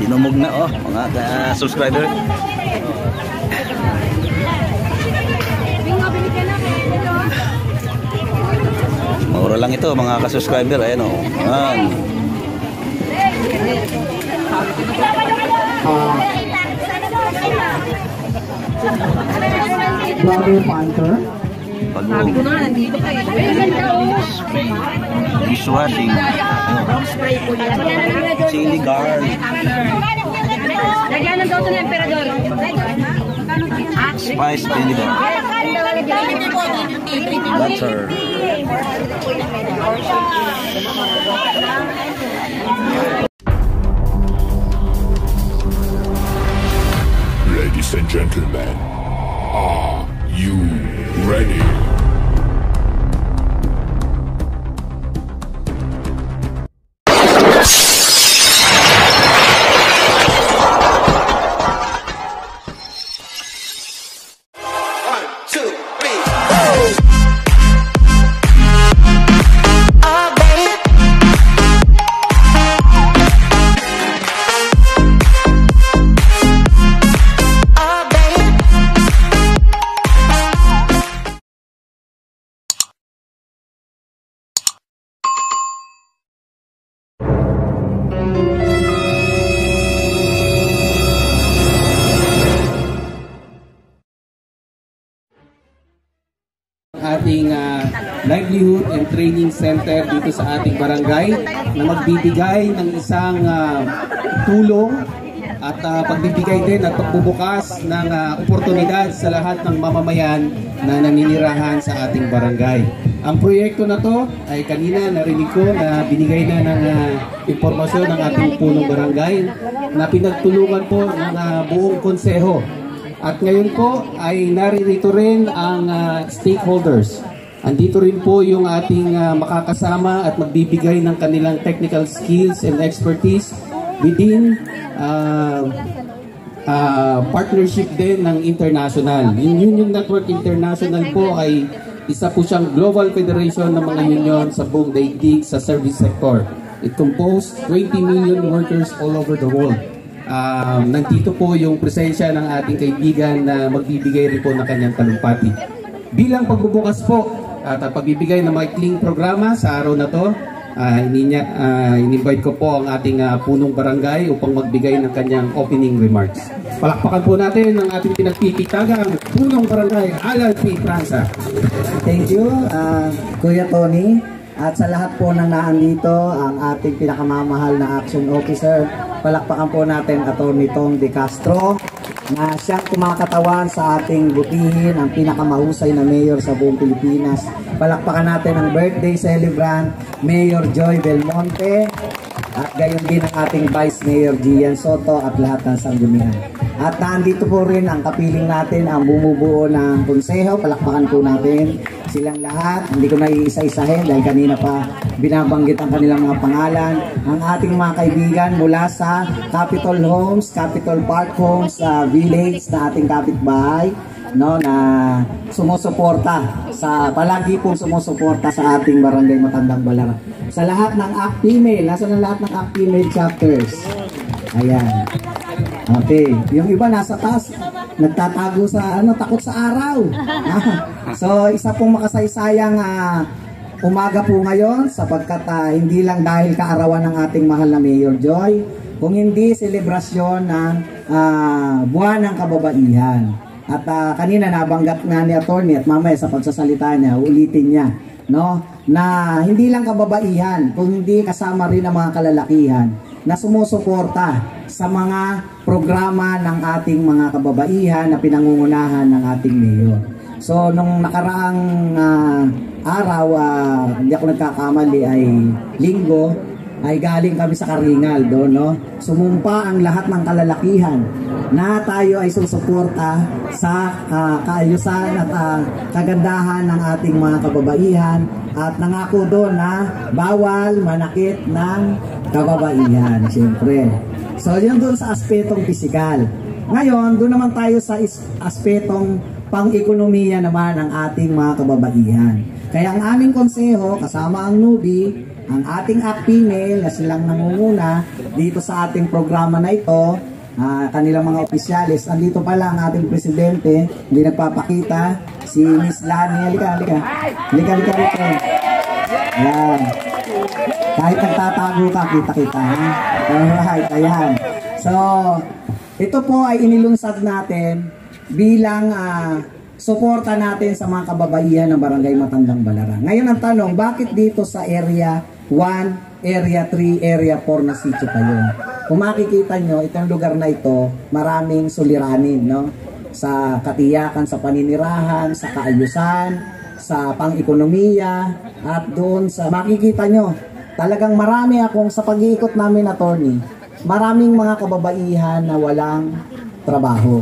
Dinumog na oh, mga subscriber. Mura lang ito mga ka-subscriber. Ayan oh. Ayan. Brother Panther. Sabi ko na, nandito kayo. Dishwashing. Chili garlic. Lagyan ng daw ito ng emperador. Spice vinegar. Butter. Ladies and gentlemen, are you ready? Ating livelihood and training center dito sa ating barangay na magbibigay ng isang tulong at pagbibigay din at pagbubukas ng oportunidad sa lahat ng mamamayan na naninirahan sa ating barangay. Ang proyekto na to ay kanina narinig ko na binigay na ng impormasyon ng ating punong barangay na pinagtulungan po ng buong konseho. At ngayon po ay naririto rin ang stakeholders. Andito rin po yung ating makakasama at magbibigay ng kanilang technical skills and expertise within partnership din ng international. Yung Union Network International po ay isa po siyang global federation ng mga union sa buong daigdig sa service sector. It composed 20 million workers all over the world. Nandito po yung presensya ng ating kaibigan na magbibigay rin po ng kanyang talumpati. Bilang pagbubukas po at pagbibigay ng maikling programa sa araw na to, in-invite ko po ang ating punong barangay upang magbigay ng kanyang opening remarks. Palakpakan po natin ang ating pinagpipitagang punong barangay, Alan P. Franza. Thank you, Kuya Tony. At sa lahat po ng naandito, ang ating pinakamamahal na action officer, palakpakan po natin Atty. Tom De Castro, na siyang kumakatawan sa ating butihin, ang pinakamahusay na mayor sa buong Pilipinas. Palakpakan natin ang birthday celebrant, Mayor Joy Belmonte, at gayon din ang ating Vice Mayor Gian Soto at lahat ng sanggunian. At nandito po rin ang kapiling natin, ang bumubuo ng konseho. Palakpakan po natin silang lahat. Hindi ko na iisa-isahin dahil kanina pa binabanggit ang kanilang mga pangalan. Ang ating mga kaibigan mula sa Capitol Homes, Capitol Park Homes, Village na ating kapitbahay, no, na sumusuporta palagi pong sumusuporta sa ating barangay Matandang Balara. Sa lahat ng ACT Female, nasa na lahat ng ACT Female chapters. Ayan. Okay, yung iba nasa taas, nagtatago sa takot sa araw. So isa pong makasaysayang umaga po ngayon sapagkat hindi lang dahil kaarawan ng ating mahal na Mayor Joy, kung hindi selebrasyon ng buwan ng kababaihan. At kanina nabanggap nga ni Atty. At mamaya sa pagsasalita niya, ulitin niya, no, na hindi lang kababaihan, kung hindi kasama rin ang mga kalalakihan na sumusuporta sa mga programa ng ating mga kababaihan na pinangungunahan ng ating mayor. So nung nakaraang araw, hindi ako nagkakamali, ay linggo, ay galing kami sa Karingal doon, no? Sumumpa ang lahat ng kalalakihan na tayo ay susuporta sa kaayusan at kagandahan ng ating mga kababaihan at nangako doon na bawal manakit ng kababaihan, siyempre. So yun doon sa aspetong pisikal. Ngayon, doon naman tayo sa aspetong pang-ekonomiya naman ng ating mga kababaihan. Kaya ang aming konseho, kasama ang newbie, ang ating female na silang nangunguna dito sa ating programa na ito, kanilang mga opisyalis. Andito pala ang ating presidente, hindi nagpapakita, si Miss Lani. Halika. Yan. Kahit nagtatago ka, kita-kita. Alright, ayan. So, ito po ay inilunsad natin bilang suporta natin sa mga kababaihan ng Barangay Matandang Balara. Ngayon ang tanong, bakit dito sa Area 1, Area 3, Area 4 na sitio kayo? Kung makikita nyo, itong lugar na ito, maraming suliranin, no? Sa katiyakan, sa paninirahan, sa kaayusan, sa pang-ekonomiya, at doon sa makikita nyo, talagang marami akong sa pag-iikot namin, attorney, maraming mga kababaihan na walang trabaho.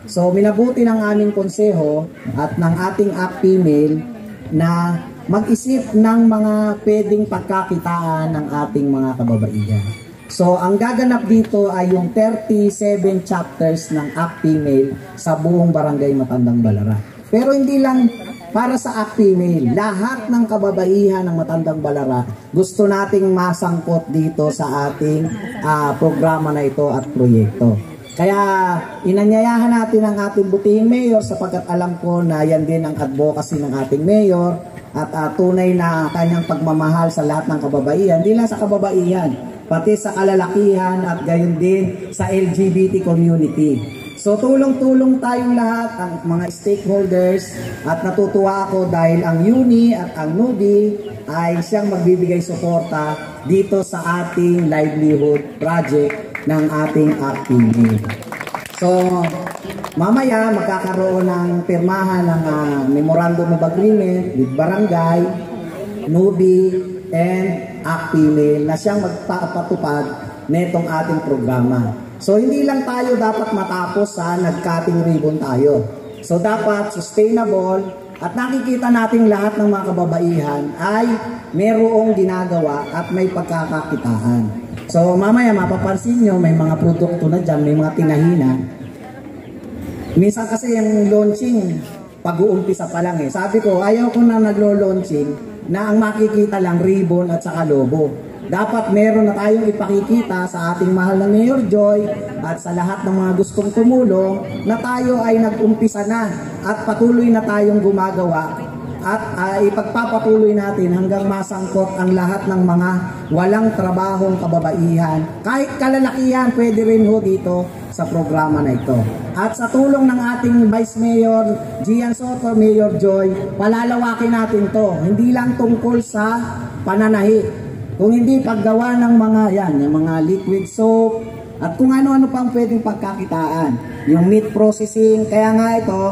So, minabuti ng aming konseho at ng ating female na mag-isip ng mga pwedeng pagkakitaan ng ating mga kababaihan. So, ang gaganap dito ay yung 37 chapters ng female sa buong Barangay Matandang Balara. Pero hindi lang para sa female, lahat ng kababaihan ng Matandang Balara gusto nating masangkot dito sa ating programa na ito at proyekto. Kaya inanyayahan natin ang ating butihing mayor sapagkat alam ko na yan din ang advocacy ng ating mayor at tunay na kanyang pagmamahal sa lahat ng kababaihan, hindi lang sa kababaihan, pati sa kalalakihan at gayon din sa LGBT community. So tulong-tulong tayong lahat, ang mga stakeholders, at natutuwa ako dahil ang UNI at ang NUBI ay siyang magbibigay suporta dito sa ating livelihood project ng ating female. So, mamaya magkakaroon ng pirmahan ng Memorandum of Agreement with Barangay, NUBI, and female na siyang magpapatupad netong ating programa. So, hindi lang tayo dapat matapos sa nag-cutting ribbon tayo. So, dapat sustainable at nakikita natin lahat ng mga kababaihan ay merong ginagawa at may pagkakakitaan. So mamaya mapapansin nyo, may mga produkto na dyan, may mga tinahinan. Minsan kasi yung launching, pag-uumpisa pa lang eh. Sabi ko, ayaw ko na naglo-launching na ang makikita lang ribbon at saka logo. Dapat meron na tayong ipakikita sa ating mahal na Mayor Joy at sa lahat ng mga gustong tumulong na tayo ay nag-umpisa na at patuloy na tayong gumagawa at ipagpapatuloy natin hanggang masangkot ang lahat ng mga walang trabahong kababaihan. Kahit kalalakihan, pwede rin ho dito sa programa na ito. At sa tulong ng ating Vice Mayor Gian Soto, Mayor Joy, palalawakin natin to. Hindi lang tungkol sa pananahi, kung hindi paggawa ng mga yan, yung mga liquid soap, at kung ano-ano pang pwedeng pagkakitaan. Yung meat processing, kaya nga ito,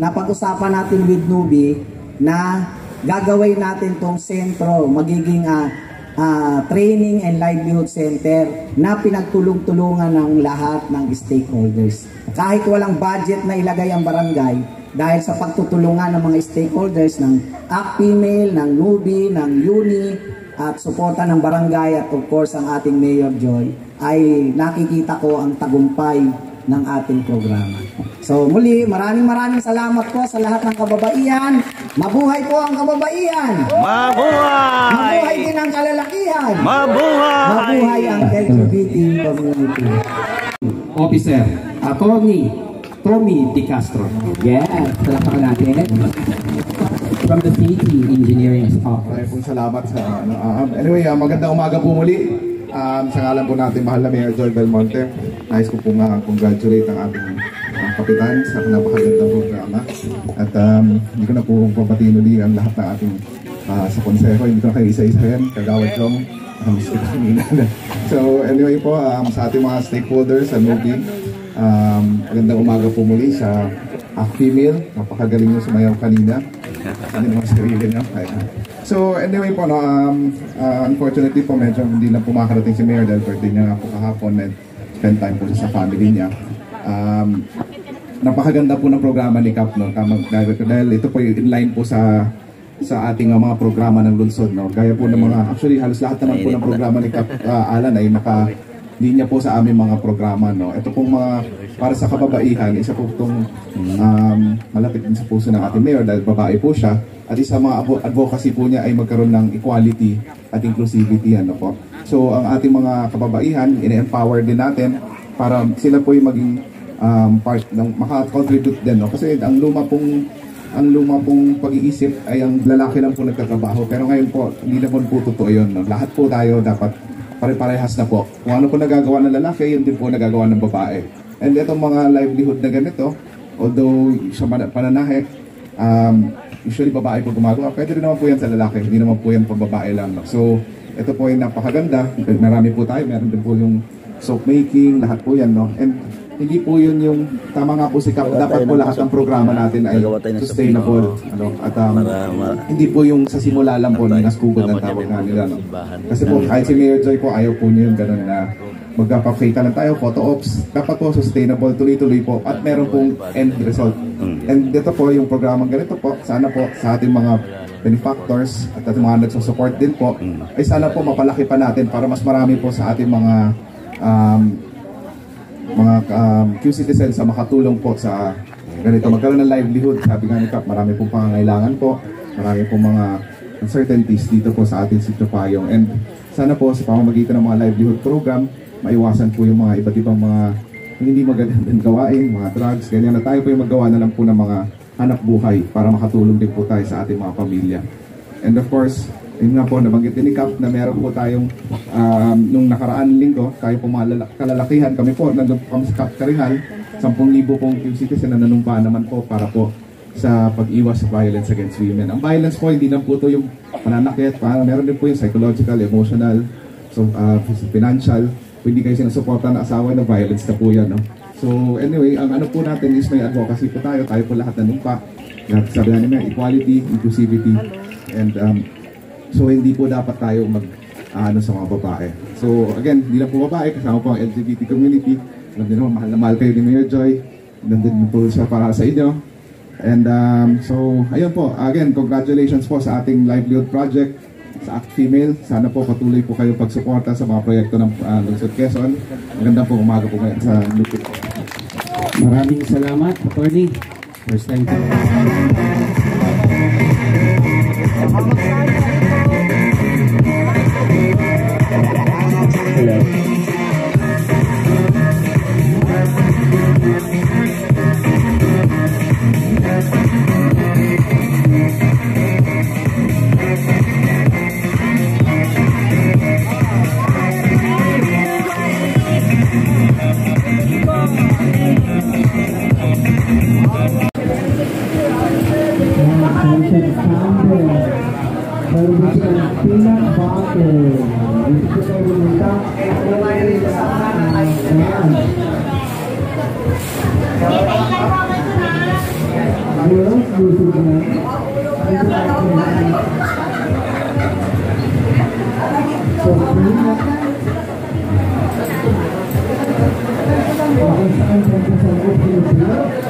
napag-usapan natin with Nubi, na gagawin natin tong sentro, magiging training and livelihood center na pinagtulong-tulungan ng lahat ng stakeholders. Kahit walang budget na ilagay ang barangay, dahil sa pagtutulungan ng mga stakeholders ng female, ng NUBI, ng UNI, at suporta ng barangay at of course ang ating Mayor Joy, ay nakikita ko ang tagumpay ng ating programa. So muli, maraming salamat po sa lahat ng kababaihan. Mabuhay po ang kababaihan. Mabuhay! Mabuhay din ang kalalakihan. Mabuhay! Mabuhay ang LGBT community. Officer, Attorney Tommy De Castro. Yes, salamat natin. From the City Engineering Office. Maraming pong salamat sa anyway, magandang umaga po muli. Sa ngalan po natin mahal na Mayor Joy Belmonte, nais ko po congratulate ang ating kapitan sa napakagandang programa. At hindi ko na po papatiin uli ang lahat ng ating sa konseho. Hindi ko na kayo isa-isahin, Kagawad Jong. So anyway po, sa ating mga stakeholders sa NUBI, magandang umaga po muli sa female. Napakagaling nyo sumayaw kanina. Hindi naman sarili niya. So anyway po, unfortunately po medyo hindi lang po makarating si Mayor dahil birthday niya po kahapon and spend time po sa family niya. Napakaganda po ng programa ni Cap, no? Dahil ito po in line po sa ating mga programa ng lungsod, no? Gaya po ng mga, actually halos lahat naman po ng programa ni Cap Alan ay linya po sa aming mga programa, no. Ito pong mga para sa kababaihan, isa po itong malapit din sa puso ng ating mayor dahil babae po siya, at isa mga advocacy po niya ay magkaroon ng equality at inclusivity, ano po. So ang ating mga kababaihan, ine-empower din natin para sila po yung maging part ng maka-contribute din, no? Kasi ang luma pong pag-iisip ay ang lalaki lang po nagtatrabaho, pero ngayon po hindi naman po totoo yun, no? Lahat po tayo dapat pare-parehas na po. Kung ano po nagagawa ng lalaki, yun din po nagagawa ng babae. And itong mga livelihood na ganito, although sa pananahe, usually babae po gumagawa, pwede rin naman po yan sa lalaki, hindi naman po yan pang babae lang, no? So ito po ay napakaganda, marami po tayo, meron din po yung soap making, lahat po yan, no? And hindi po yun yung, tama nga po si Kap, dapat po lahat ng programa natin ay sustainable, ano? At hindi po yung sa simula lang po, naskugod ang tawag nga nila, no? Kasi po, kahit si Mayor Joy po, ayaw po niyo yung ganun na magpapakita lang tayo, photo ops, dapat po sustainable, tuloy-tuloy po, at meron pong end result. And dito po, yung programang ganito po, sana po sa ating mga benefactors at ating mga nagsusupport din po, ay sana po mapalaki pa natin para mas marami po sa ating mga Q-citizens sa makatulong po sa ganito, magkaroon ng livelihood. Sabi nga ni Kap, marami pong pangangailangan po, marami pong mga uncertainties dito po sa ating Sitio Payong, and sana po sa pamamagitan ng mga livelihood program, maiwasan po yung mga iba't ibang mga hindi magandang gawain, mga drugs, ganyan, na tayo po yung maggawa na lang po ng mga hanap buhay para makatulong din po tayo sa ating mga pamilya. And of course, yun nga po, nabanggit din ni Kap na meron po tayong nung nakaraan linggo, tayo po mga kalalakihan, kami po, nandun po kami sa Kap Karihal, 10,000 pong Q-citizen na nanumpa naman po para po sa pag-iwas sa violence against women. Ang violence po, hindi lang po ito yung pananakit, meron din po yung psychological, emotional, so, financial. Kung hindi kayo sinusuporta na asawa na violence na po yan, no? So anyway, ang ano po natin is may advocacy po tayo po lahat nanumpa. Sabi namin, equality, inclusivity, and so hindi po dapat tayo sa mga babae. So again, hindi lang po babae, kasama po ang LGBT community. Alam din naman, mahal na mahal kayo ni Mayor Joy. Nandun po siya para sa inyo. And so, ayun po, again, congratulations po sa ating livelihood project sa Act Female. Sana po patuloy po kayo pagsuporta sa mga proyekto ng Lungsod Quezon. Magandang po umaga po ngayon sa Lupit. Maraming salamat, attorney. First time po. Hello. Peanut butter. Ito ko tayo bumunta. Ayun, gusto ko na. So, peanut. Bakit saan sa